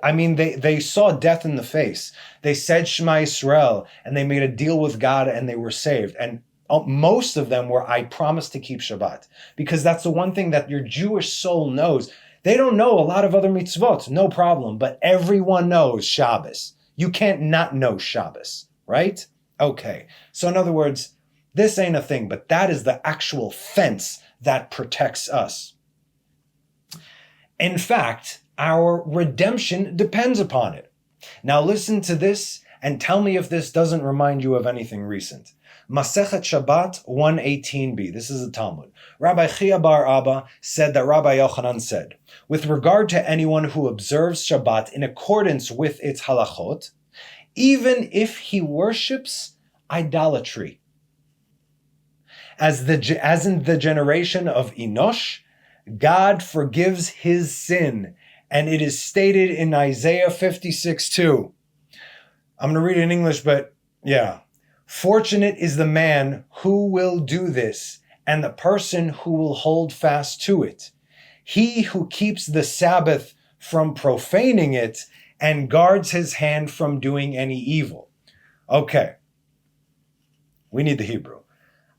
[SPEAKER 1] they saw death in the face. They said Shema Yisrael and they made a deal with God and they were saved. And most of them were, I promise to keep Shabbat. Because that's the one thing that your Jewish soul knows. They don't know a lot of other mitzvot, no problem, but everyone knows Shabbos. You can't not know Shabbos, right? Okay, so in other words, this ain't a thing, but that is the actual fence that protects us. In fact, our redemption depends upon it. Now listen to this and tell me if this doesn't remind you of anything recent. Masechet Shabbat 118b. This is a Talmud. Rabbi Chia bar Abba said that Rabbi Yochanan said, with regard to anyone who observes Shabbat in accordance with its halachot, even if he worships idolatry, as in the generation of Enosh, God forgives his sin, and it is stated in Isaiah 56:2. I'm going to read it in English, but yeah. Fortunate is the man who will do this, and the person who will hold fast to it. He who keeps the Sabbath from profaning it and guards his hand from doing any evil. Okay. We need the Hebrew.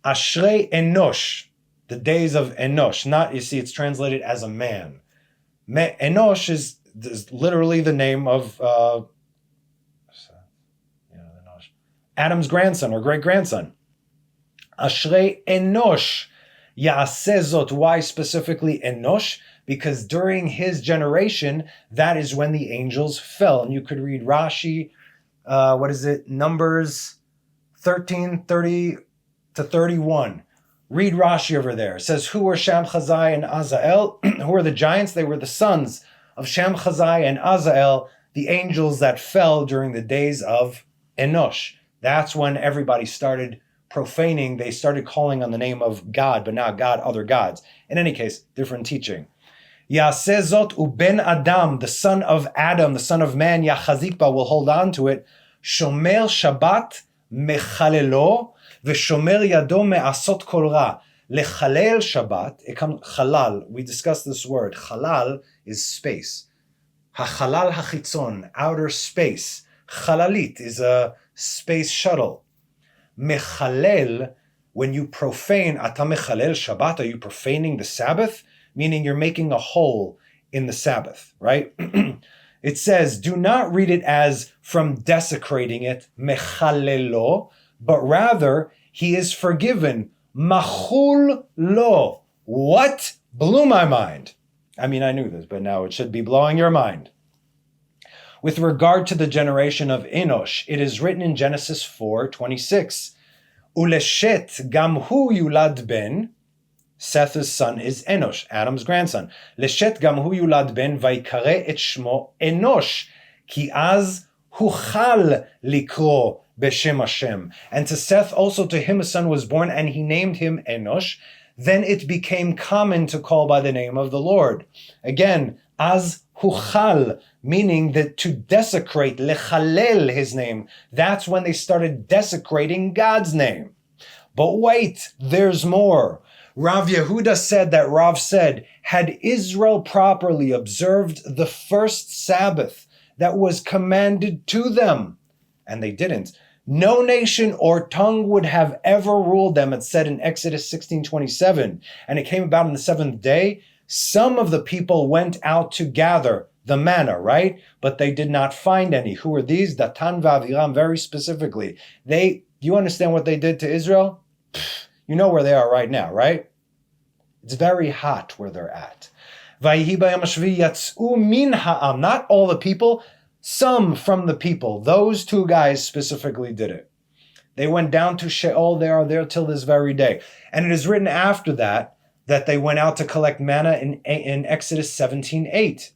[SPEAKER 1] Ashrei Enosh, the days of Enosh. Not, you see, it's translated as a man. Enosh is literally the name of Adam's grandson or great-grandson. Ashrei Enosh Ya'aseh Zot. Why specifically Enosh? Because during his generation, that is when the angels fell. And you could read Rashi, Numbers 13:30 to 31. Read Rashi over there. It says, who were Sham, Chazai, and Azael? Who were the giants? They were the sons of Sham, Chazai, and Azael, the angels that fell during the days of Enosh. That's when everybody started profaning. They started calling on the name of God, but not God, other gods. In any case, different teaching. Ya'aseh Zot uben Adam, the son of Adam, the son of man, Yachazikba, will hold on to it. Shomer Shabbat mechalelo, v'shomer yado me'asot kol ra. Lechalel Shabbat, it comes halal. We discussed this word. Halal is space. Hachalal hachitzon, outer space. Chalalit is a space shuttle. Mechalel, when you profane, ata mechalel Shabbat, are you profaning the Sabbath? Meaning you're making a hole in the Sabbath, right? It says, do not read it as from desecrating it, mechalelo, but rather, he is forgiven, machul lo. What? Blew my mind. I mean, I knew this, but now it should be blowing your mind. With regard to the generation of Enosh, it is written in Genesis 4:26, Uleshet gam hu yulad ben, Seth's son is Enosh, Adam's grandson. Leshet gam hu yulad ben vaikare et shmo Enosh, ki az huchal likro b'shem Hashem. And to Seth also, to him a son was born, and he named him Enosh. Then it became common to call by the name of the Lord. Again, az huchal, meaning that to desecrate, lechalel, his name. That's when they started desecrating God's name. But wait, there's more. Rav Yehuda said that Rav said, had Israel properly observed the first Sabbath that was commanded to them, and they didn't, no nation or tongue would have ever ruled them. It said in Exodus 16:27, and it came about on the seventh day, some of the people went out to gather the manna, right? But they did not find any. Who were these? Datan v'Aviram, very specifically. Do you understand what they did to Israel? You know where they are right now, right? It's very hot where they're at. Not all the people, some from the people. Those two guys specifically did it. They went down to Sheol. They are there till this very day. And it is written after that they went out to collect manna in Exodus 17:8.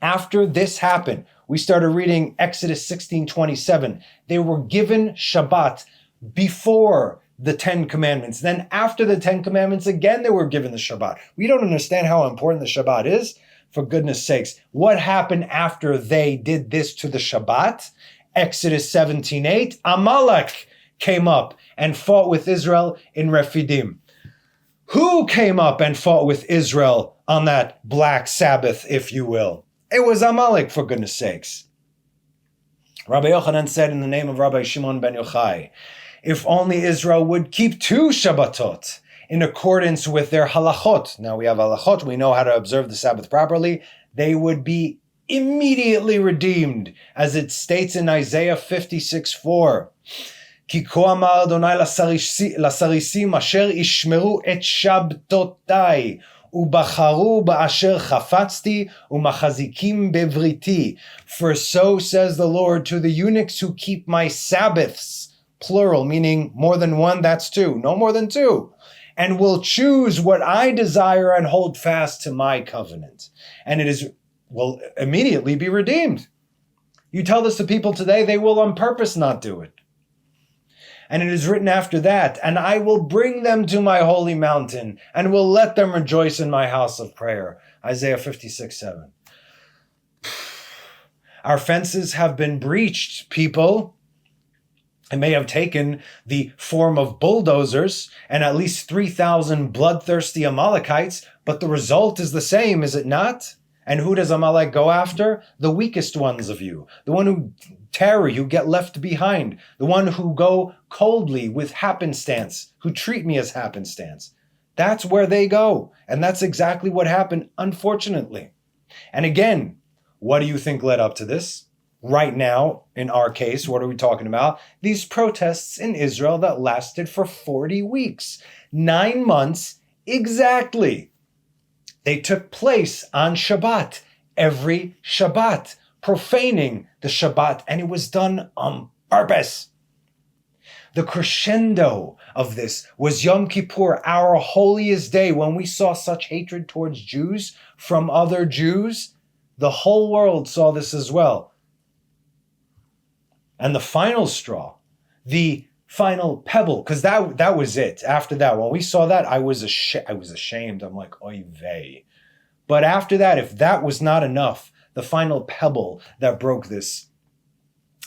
[SPEAKER 1] After this happened, we started reading Exodus 16:27. They were given Shabbat before the 10 Commandments. Then after the 10 Commandments, again, they were given the Shabbat. We don't understand how important the Shabbat is. For goodness sakes, what happened after they did this to the Shabbat? Exodus 17:8, Amalek came up and fought with Israel in Rephidim. Who came up and fought with Israel on that black Sabbath, if you will? It was Amalek, for goodness sakes. Rabbi Yochanan said in the name of Rabbi Shimon ben Yochai, if only Israel would keep 2 Shabbatot in accordance with their halachot. Now we have halachot, we know how to observe the Sabbath properly. They would be immediately redeemed, as it states in Isaiah 56:4. Ki ko amar Adonai lasarisim asher ishmeru et shabtotai ubacharu ba'asher chafatzti umachazikim bevriti. For so says the Lord to the eunuchs who keep my Sabbaths, plural, meaning more than one, that's 2, no more than 2, and will choose what I desire and hold fast to my covenant. And will immediately be redeemed. You tell this to people today, they will on purpose not do it. And it is written after that, and I will bring them to my holy mountain and will let them rejoice in my house of prayer. Isaiah 56:7. Our fences have been breached, people. It may have taken the form of bulldozers and at least 3,000 bloodthirsty Amalekites, but the result is the same, is it not? And who does Amalek go after? The weakest ones of you. The one who tarry, who get left behind, the one who go coldly with happenstance, who treat me as happenstance. That's where they go. And that's exactly what happened, unfortunately. And again, what do you think led up to this? Right now, in our case, what are we talking about? These protests in Israel that lasted for 40 weeks, 9 months exactly. They took place on Shabbat, every Shabbat, profaning the Shabbat, and it was done on purpose. The crescendo of this was Yom Kippur, our holiest day, when we saw such hatred towards Jews from other Jews. The whole world saw this as well. And the final straw, the final pebble, because that was it. After that, when we saw that, I was ashamed. I'm like, oy vey. But after that, if that was not enough, the final pebble that broke this,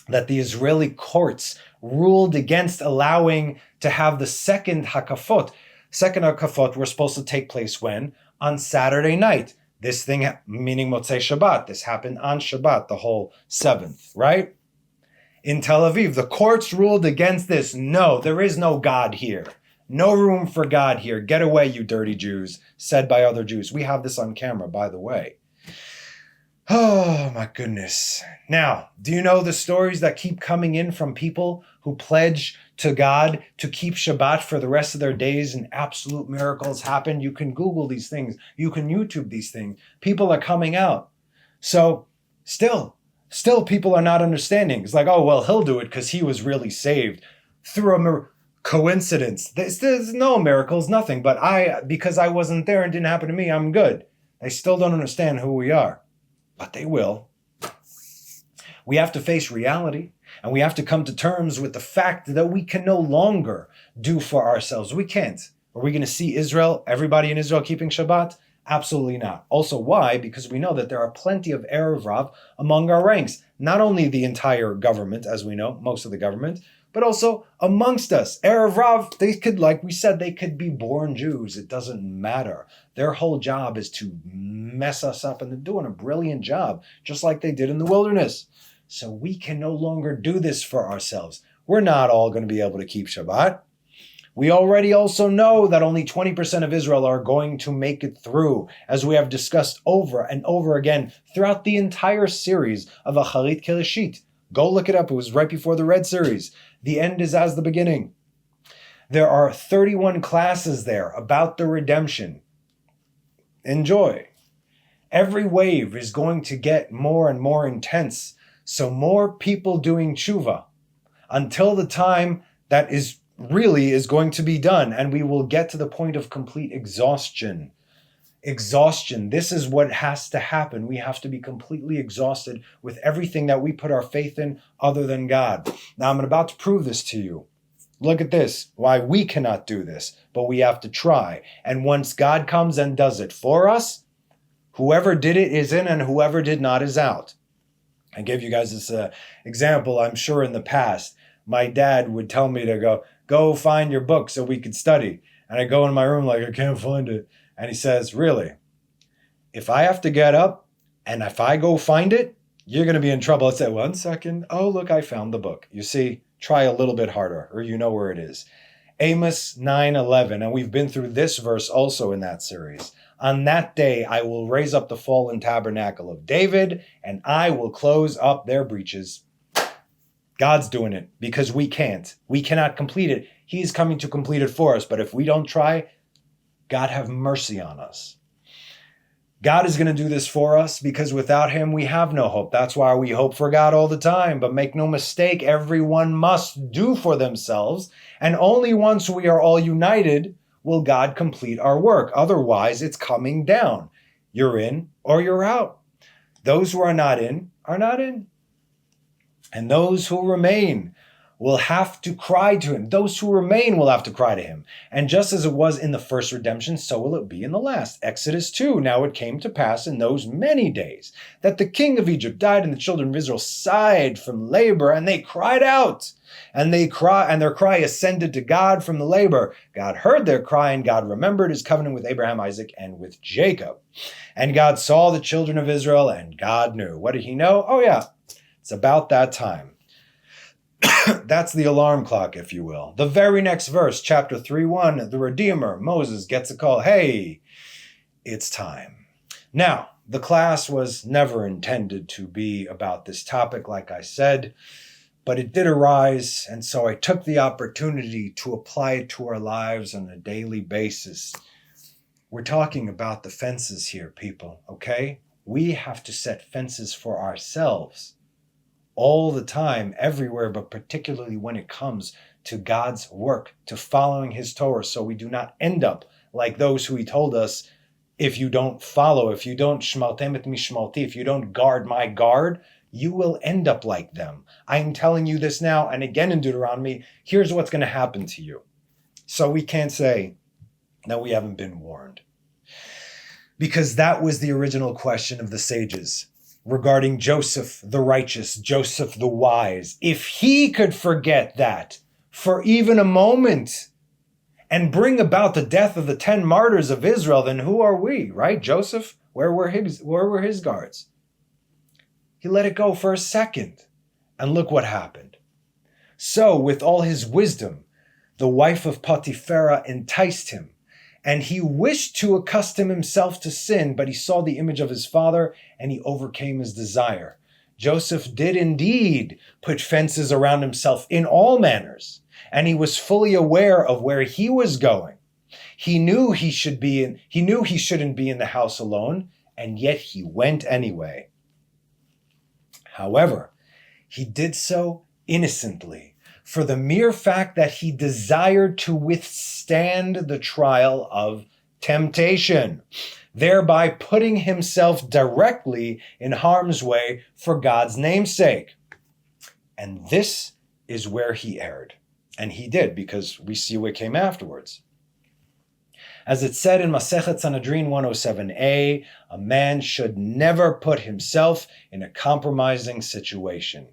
[SPEAKER 1] that the Israeli courts ruled against allowing to have the second hakafot. Second hakafot were supposed to take place when? On Saturday night. This thing, meaning Motzei Shabbat. This happened on Shabbat, the whole 7th, right? In Tel Aviv, the courts ruled against this. No, there is no God here. No room for God here. Get away, you dirty Jews, said by other Jews. We have this on camera, by the way. Oh, my goodness. Now, do you know the stories that keep coming in from people who pledge to God to keep Shabbat for the rest of their days and absolute miracles happen? You can Google these things. You can YouTube these things. People are coming out. So, still people are not understanding. It's like, oh, well, he'll do it because he was really saved through a coincidence. There's no miracles, nothing. But because I wasn't there and didn't happen to me, I'm good. They still don't understand who we are. But they will. We have to face reality, and we have to come to terms with the fact that we can no longer do for ourselves. We can't. Are we going to see Israel, everybody in Israel keeping Shabbat? Absolutely not. Also, why? Because we know that there are plenty of Erev Rav among our ranks. Not only the entire government, as we know, most of the government, but also amongst us. Erev Rav, they could, like we said, they could be born Jews. It doesn't matter. Their whole job is to mess us up, and they're doing a brilliant job, just like they did in the wilderness. So we can no longer do this for ourselves. We're not all going to be able to keep Shabbat. We already also know that only 20% of Israel are going to make it through, as we have discussed over and over again throughout the entire series of Acharit Keleshit. Go look it up. It was right before the Red series. The end is as the beginning. There are 31 classes there about the redemption. Enjoy. Every wave is going to get more and more intense. So more people doing tshuva until the time that is going to be done, and we will get to the point of complete exhaustion. Exhaustion. This is what has to happen. We have to be completely exhausted with everything that we put our faith in other than God. Now, I'm about to prove this to you. Look at this. Why we cannot do this, but we have to try. And once God comes and does it for us, whoever did it is in, and whoever did not is out. I gave you guys this example, I'm sure, in the past. My dad would tell me to go find your book so we could study. And I go in my room like, I can't find it. And he says, really, if I have to get up and if I go find it, you're going to be in trouble. I said, 1 second. Oh, look, I found the book. You see, try a little bit harder, or you know where it is. Amos 9:11, and we've been through this verse also in that series. On that day, I will raise up the fallen tabernacle of David, and I will close up their breaches. God's doing it because we can't. We cannot complete it. He's coming to complete it for us. But if we don't try, God have mercy on us. God is going to do this for us because without him, we have no hope. That's why we hope for God all the time. But make no mistake, everyone must do for themselves. And only once we are all united will God complete our work. Otherwise, it's coming down. You're in or you're out. Those who are not in are not in. And those who remain will have to cry to him. Those who remain will have to cry to him. And just as it was in the first redemption, so will it be in the last. Exodus 2. Now it came to pass in those many days that the king of Egypt died, and the children of Israel sighed from labor, and they cried out. And their cry ascended to God from the labor. God heard their cry, and God remembered his covenant with Abraham, Isaac, and with Jacob. And God saw the children of Israel, and God knew. What did he know? Oh yeah. It's about that time. That's the alarm clock, if you will. The very next verse, chapter 3:1, the Redeemer, Moses, gets a call. Hey, it's time. Now, the class was never intended to be about this topic, like I said, but it did arise, and so I took the opportunity to apply it to our lives on a daily basis. We're talking about the fences here, people, okay? We have to set fences for ourselves all the time, everywhere, but particularly when it comes to God's work, to following his Torah, so we do not end up like those who he told us, if you don't follow, if you don't shmaltem et mishmalti, if you don't guard my guard, you will end up like them. I'm telling you this now, and again in Deuteronomy, here's what's going to happen to you. So we can't say that we haven't been warned. Because that was the original question of the sages regarding Joseph the righteous, Joseph the wise. If he could forget that for even a moment and bring about the death of the 10 martyrs of Israel, then who are we, right? Joseph, where were his guards? He let it go for a second, and look what happened. So, with all his wisdom, the wife of Potipharah enticed him, and he wished to accustom himself to sin, but he saw the image of his father, and he overcame his desire. Joseph did indeed put fences around himself in all manners, and he was fully aware of where he was going. He knew he shouldn't be in the house alone, and yet he went anyway. However, he did so innocently, for the mere fact that he desired to withstand the trial of temptation, thereby putting himself directly in harm's way for God's name's sake. And this is where he erred. And he did, because we see what came afterwards. As it said in Masechet Sanhedrin 107a, a man should never put himself in a compromising situation.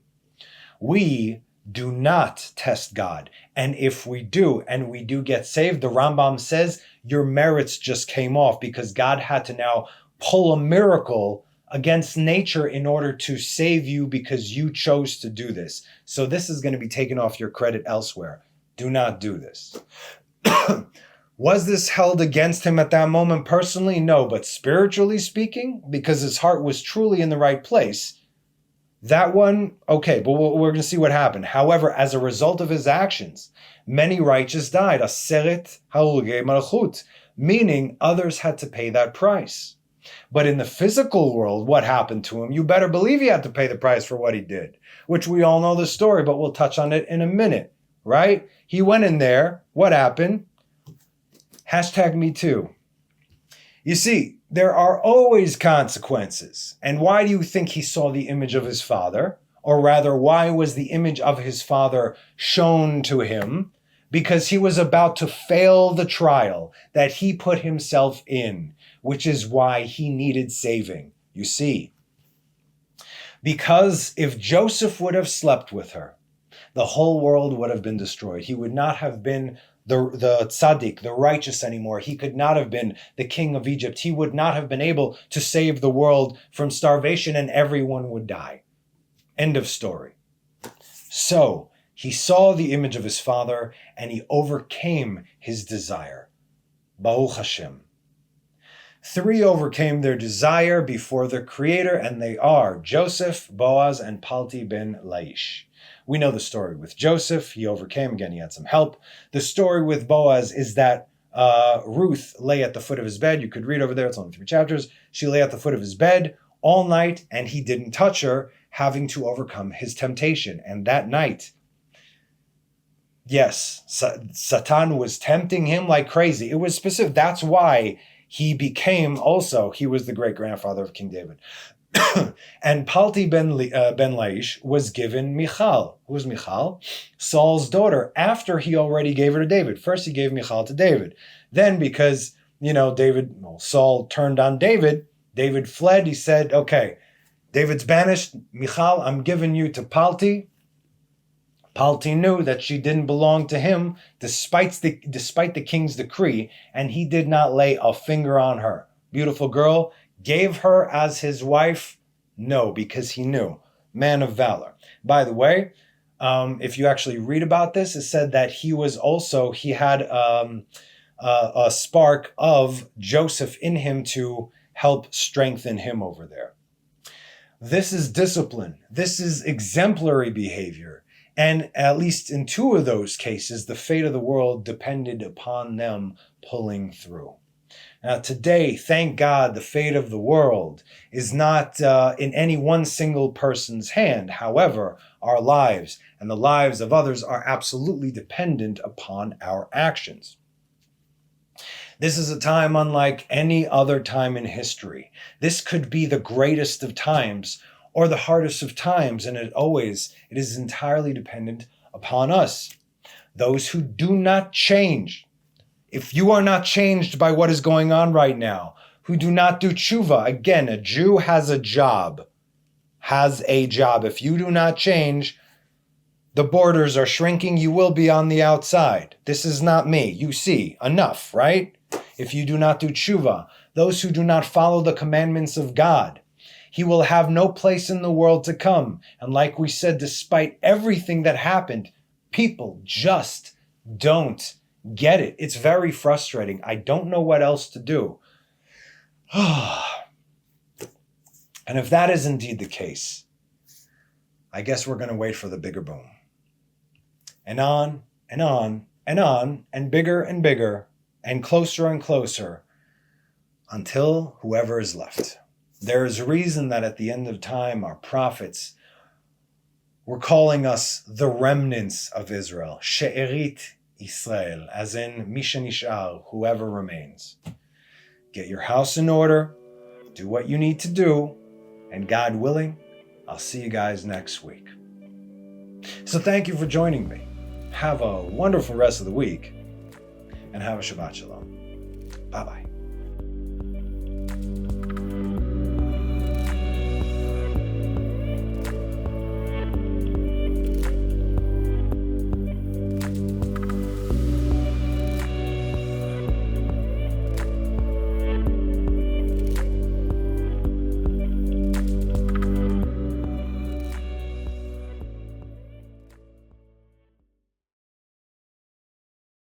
[SPEAKER 1] We do not test God. And if we do, and we do get saved, the Rambam says your merits just came off because God had to now pull a miracle against nature in order to save you because you chose to do this. So this is going to be taken off your credit elsewhere. Do not do this. Was this held against him at that moment personally? No, but spiritually speaking, because his heart was truly in the right place, that one, okay, but we're going to see what happened. However, as a result of his actions, many righteous died, aseret harugei malchut, meaning others had to pay that price. But in the physical world, what happened to him? You better believe he had to pay the price for what he did, which we all know the story, but we'll touch on it in a minute, right? He went in there. What happened? #MeToo. You see, there are always consequences. And why do you think he saw the image of his father? Or rather, why was the image of his father shown to him? Because he was about to fail the trial that he put himself in, which is why he needed saving. You see, because if Joseph would have slept with her, the whole world would have been destroyed. He would not have been the tzaddik, the righteous anymore. He could not have been the king of Egypt. He would not have been able to save the world from starvation, and everyone would die. End of story. So he saw the image of his father and he overcame his desire. Baruch Hashem. 3 overcame their desire before their creator, and they are Joseph, Boaz, and Palti ben Laish. We know the story with Joseph. He overcame. Again, he had some help. The story with Boaz is that Ruth lay at the foot of his bed. You could read over there. It's only 3 chapters. She lay at the foot of his bed all night, and he didn't touch her, having to overcome his temptation. And that night, yes, Satan was tempting him like crazy. It was specific. That's why he became also, he was the great-grandfather of King David. And Palti ben Laish was given Michal. Who was Michal? Saul's daughter, after he already gave her to David. First he gave Michal to David. Then because, Saul turned on David, David fled. He said, okay, David's banished. Michal, I'm giving you to Palti. Palti knew that she didn't belong to him despite the king's decree, and he did not lay a finger on her. Beautiful girl. Gave her as his wife? No, because he knew. man of valor. By the way, if you actually read about this, it said that he had a spark of Joseph in him to help strengthen him over there. This is discipline. This is exemplary behavior. And at least in 2 of those cases, the fate of the world depended upon them pulling through. Now, today, thank God, the fate of the world is not in any one single person's hand. However, our lives and the lives of others are absolutely dependent upon our actions. This is a time unlike any other time in history. This could be the greatest of times or the hardest of times, and it is entirely dependent upon us. Those who do not change, if you are not changed by what is going on right now, who do not do tshuva, again, a Jew has a job. If you do not change, the borders are shrinking, you will be on the outside. This is not me. You see, enough, right? If you do not do tshuva, those who do not follow the commandments of God, he will have no place in the world to come. And like we said, despite everything that happened, people just don't get it. It's very frustrating. I don't know what else to do. And if that is indeed the case, I guess we're going to wait for the bigger boom. And on, and on, and on, and bigger, and closer, until whoever is left. There is a reason that at the end of time, our prophets were calling us the remnants of Israel, She'erit Israel, as in Misha Nishar, whoever remains. Get your house in order, do what you need to do, and God willing, I'll see you guys next week. So thank you for joining me. Have a wonderful rest of the week, and have a Shabbat Shalom. Bye-bye.